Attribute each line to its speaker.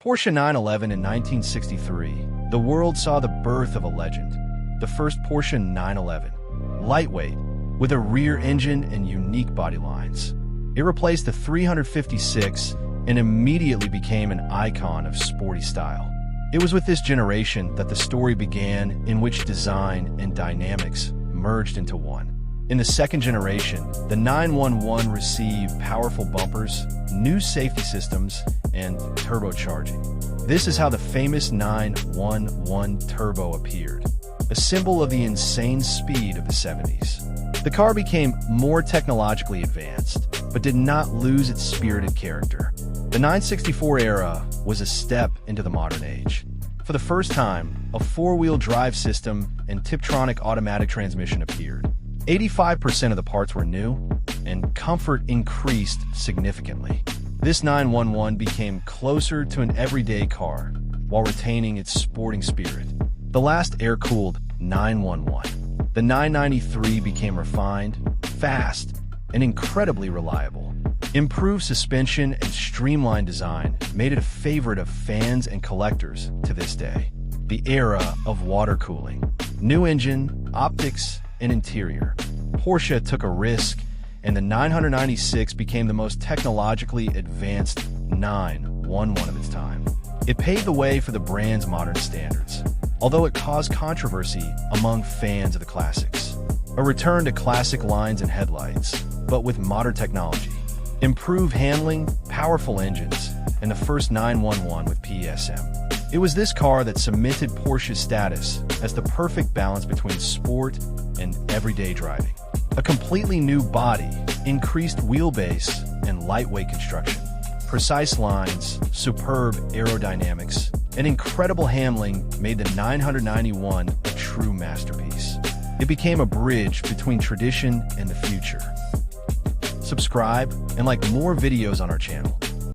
Speaker 1: Porsche 911 in 1963, the world saw the birth of a legend. The first Porsche 911. Lightweight, with a rear engine and unique body lines. It replaced the 356 and immediately became an icon of sporty style. It was with this generation that the story began, in which design and dynamics merged into one. In the second generation, the 911 received powerful bumpers, new safety systems, and turbocharging. This is how the famous 911 Turbo appeared, a symbol of the insane speed of the 70s. The car became more technologically advanced, but did not lose its spirited character. The 964 era was a step into the modern age. For the first time, a four-wheel drive system and Tiptronic automatic transmission appeared. 85% of the parts were new, and comfort increased significantly. This 911 became closer to an everyday car, while retaining its sporting spirit. The last air-cooled 911. The 993 became refined, fast, and incredibly reliable. Improved suspension and streamlined design made it a favorite of fans and collectors to this day. The era of water cooling. New engine, optics, and interior. Porsche took a risk, and the 996 became the most technologically advanced 911 of its time. It paved the way for the brand's modern standards, although it caused controversy among fans of the classics. A return to classic lines and headlights, but with modern technology. Improved handling, powerful engines, and the first 911 with PSM. It was this car that cemented Porsche's status as the perfect balance between sport and everyday driving. A completely new body, increased wheelbase, and lightweight construction. Precise lines, superb aerodynamics, and incredible handling made the 991 a true masterpiece. It became a bridge between tradition and the future. Subscribe and like more videos on our channel.